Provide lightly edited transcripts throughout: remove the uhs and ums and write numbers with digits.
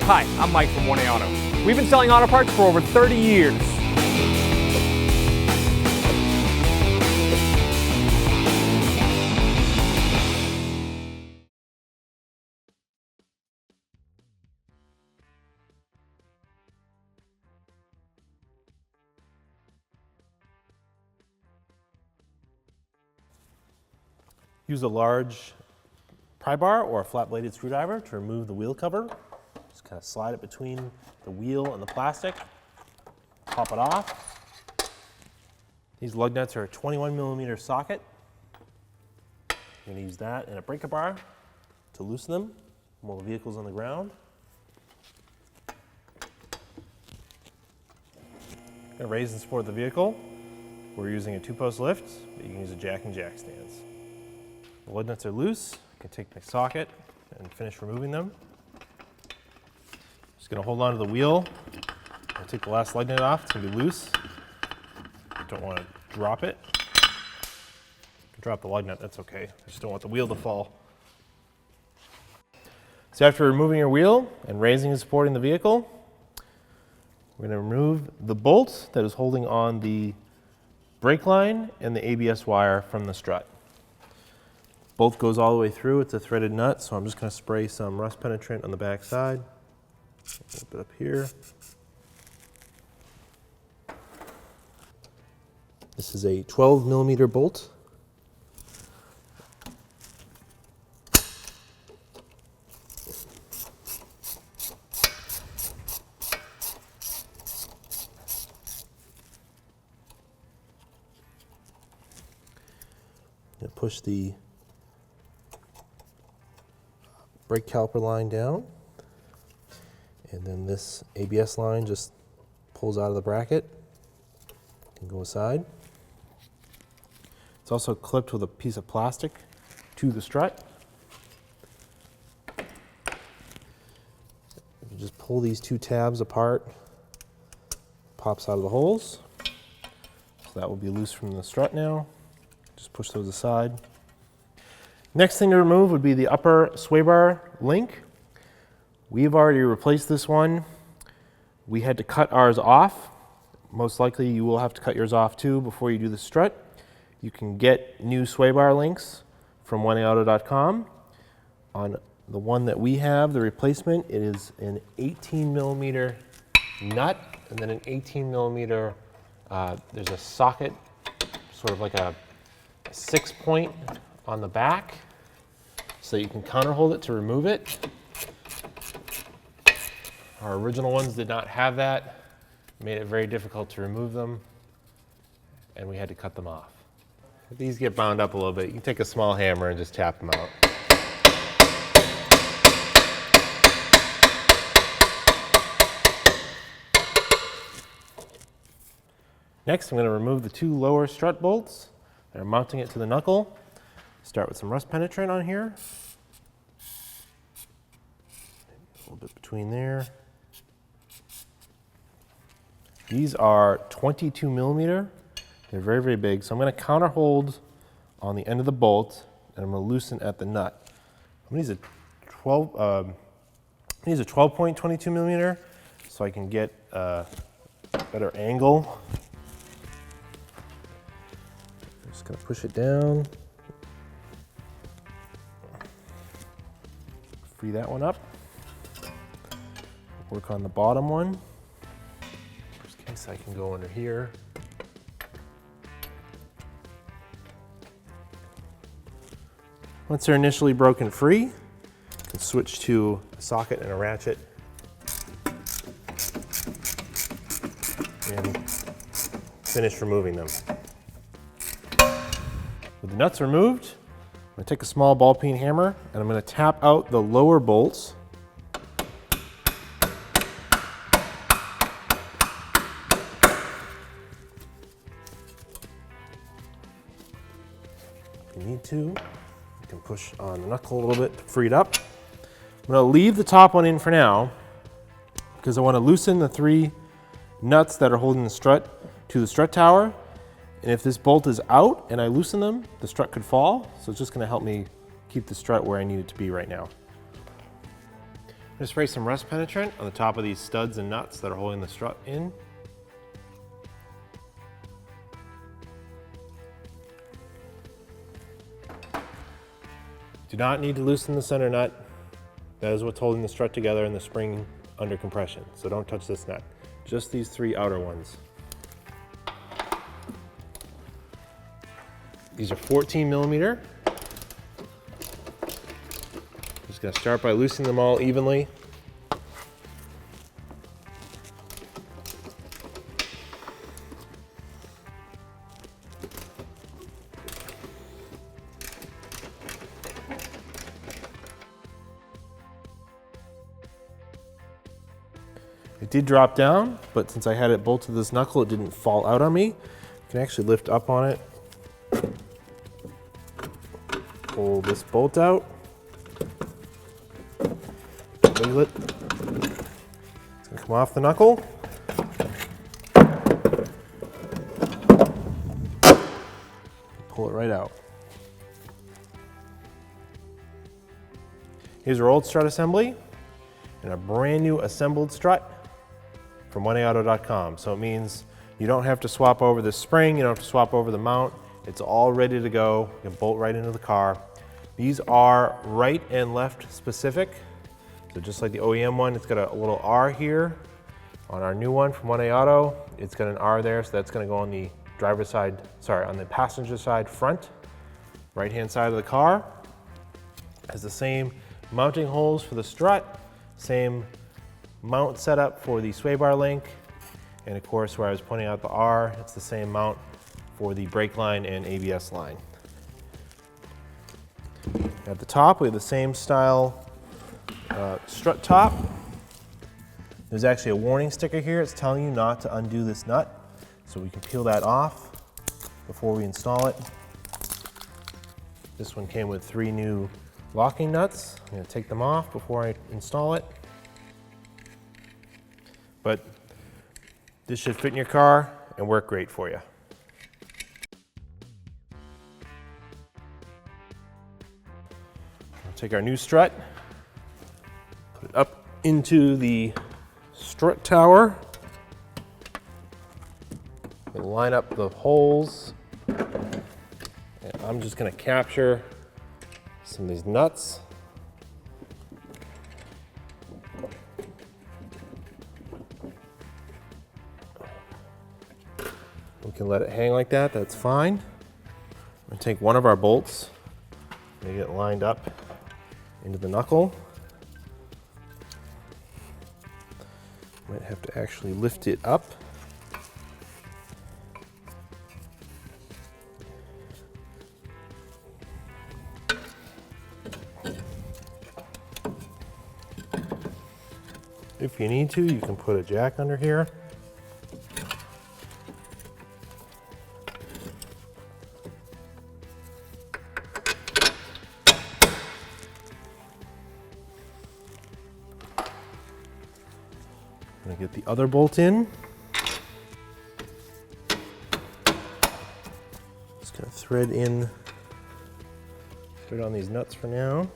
Hi, I'm Mike from 1A Auto. We've been selling auto parts for over 30 years. Use a large pry bar or a flat-bladed screwdriver to remove the wheel cover. Just kind of slide it between the wheel and the plastic. Pop it off. These lug nuts are a 21mm socket. I'm going to use that and a breaker bar to loosen them while the vehicle's on the ground. I'm going to raise and support the vehicle. We're using a 2-post lift, but you can use a jack and jack stands. The lug nuts are loose. I can take my socket and finish removing them. Just going to hold on to the wheel. I'll take the last lug nut off. It's going to be loose. Don't want to drop it. Drop the lug nut, that's okay. I just don't want the wheel to fall. So after removing your wheel and raising and supporting the vehicle, we're going to remove the bolt that is holding on the brake line and the ABS wire from the strut. Bolt goes all the way through. It's a threaded nut, so I'm just going to spray some rust penetrant on the back side. A little bit up here. This is a 12mm bolt. Push the brake caliper line down, and then this ABS line just pulls out of the bracket and go aside. It's also clipped with a piece of plastic to the strut. You just pull these two tabs apart, pops out of the holes. So that will be loose from the strut now. Just push those aside. Next thing to remove would be the upper sway bar link. We've already replaced this one. We had to cut ours off. Most likely you will have to cut yours off too before you do the strut. You can get new sway bar links from 1aauto.com. On the one that we have, the replacement, it is an 18mm nut and then an 18mm, there's a socket, sort of like a 6-point on the back, so you can counter hold it to remove it. Our original ones did not have that, made it very difficult to remove them, and we had to cut them off. If these get bound up a little bit, you can take a small hammer and just tap them out. Next, I'm going to remove the two lower strut bolts. They're mounting it to the knuckle. Start with some rust penetrant on here. A little bit between there. These are 22mm. They're very, very big. So I'm going to counter hold on the end of the bolt, and I'm going to loosen at the nut. I'm going to use a 12-point 22mm so I can get a better angle. Just going to push it down. Free that one up. Work on the bottom one. Worst case, I can go under here. Once they're initially broken free, you can switch to a socket and a ratchet and finish removing them. With the nuts removed, I'm going to take a small ball peen hammer and I'm going to tap out the lower bolts. If you need to, you can push on the knuckle a little bit to free it up. I'm going to leave the top one in for now because I want to loosen the 3 nuts that are holding the strut to the strut tower. And if this bolt is out and I loosen them, the strut could fall. So it's just going to help me keep the strut where I need it to be right now. I'm gonna spray some rust penetrant on the top of these studs and nuts that are holding the strut in. Do not need to loosen the center nut. That is what's holding the strut together and the spring under compression. So don't touch this nut. Just these 3 outer ones. These are 14 millimeter. Just gonna start by loosening them all evenly. It did drop down, but since I had it bolted to this knuckle, it didn't fall out on me. You can actually lift up on it. Pull this bolt out. Wiggle it. It's gonna come off the knuckle. Pull it right out. Here's our old strut assembly and a brand new assembled strut from 1AAuto.com. So it means you don't have to swap over the spring, you don't have to swap over the mount. It's all ready to go. You can bolt right into the car. These are right and left specific. So just like the OEM one, it's got a little R here. On our new one from 1AAuto, it's got an R there, so that's gonna go on the driver's side, sorry, on the passenger side front, right-hand side of the car. Has the same mounting holes for the strut, same mount setup for the sway bar link, and of course where I was pointing out the R, it's the same mount for the brake line and ABS line. At the top we have the same style strut top. There's actually a warning sticker here. It's telling you not to undo this nut, so we can peel that off before we install it. This one came with 3 new locking nuts. I'm going to take them off before I install it. But this should fit in your car and work great for you. I'll take our new strut, put it up into the strut tower, and line up the holes. And I'm just going to capture some of these nuts. We can let it hang like that, that's fine. I'm going to take one of our bolts, make it lined up into the knuckle. Might have to actually lift it up. If you need to, you can put a jack under here. I'm gonna get the other bolt in. Just gonna thread on these nuts for now.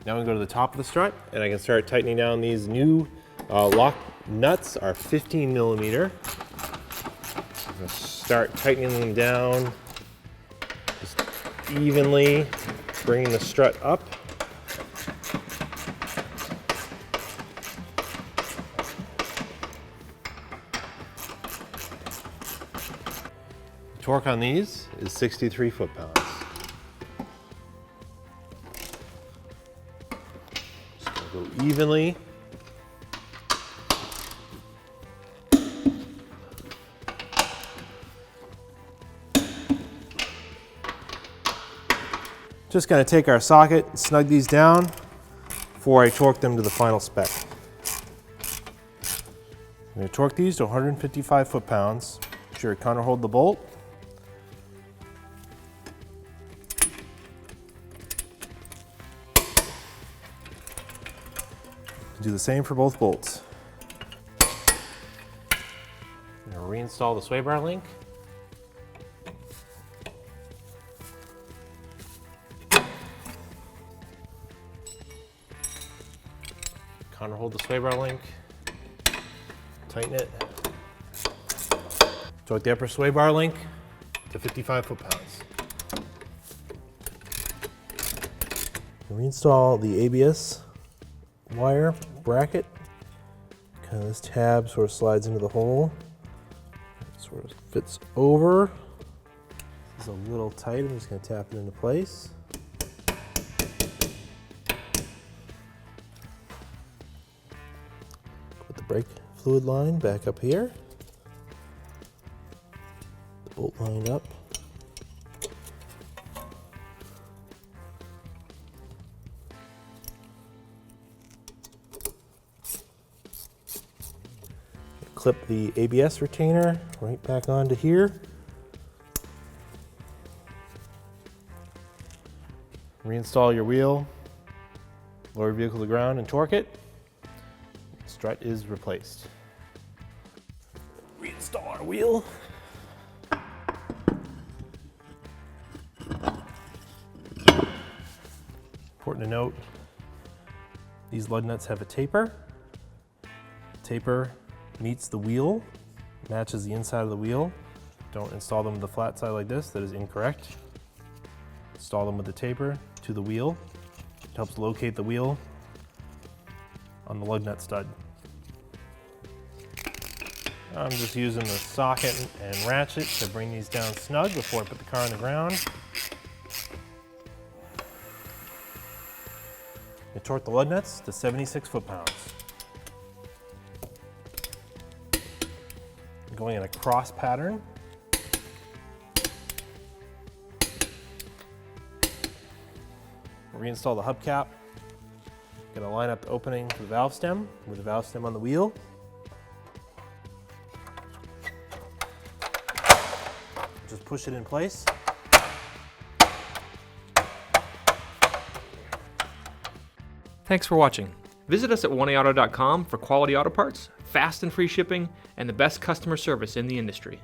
Now I'm gonna go to the top of the strut and I can start tightening down these new lock nuts are 15 millimeter. I'm gonna start tightening them down just evenly, bringing the strut up. The torque on these is 63 foot-pounds. Go evenly. Just going to take our socket and snug these down before I torque them to the final spec. I'm going to torque these to 155 foot-pounds. Make sure you counter hold the bolt. Do the same for both bolts. I'm going to reinstall the sway bar link. Counter hold the sway bar link, tighten it. Torque the upper sway bar link to 55 foot-pounds. Reinstall the ABS wire bracket. Kind of this tab sort of slides into the hole. It sort of fits over. This is a little tight. I'm just going to tap it into place. Put the brake fluid line back up here. The bolt line up. Clip the ABS retainer right back onto here. Reinstall your wheel, lower your vehicle to the ground and torque it. Strut is replaced. Reinstall our wheel. Important to note, these lug nuts have a taper. Taper meets the wheel, matches the inside of the wheel. Don't install them with the flat side like this, that is incorrect. Install them with the taper to the wheel. It helps locate the wheel on the lug nut stud. I'm just using the socket and ratchet to bring these down snug before I put the car on the ground. I torque the lug nuts to 76 foot-pounds. Going in a cross pattern. Reinstall the hubcap. Gonna line up the opening for the valve stem with the valve stem on the wheel. Just push it in place. Thanks for watching. Visit us at oneauto.com for quality auto parts, fast and free shipping, and the best customer service in the industry.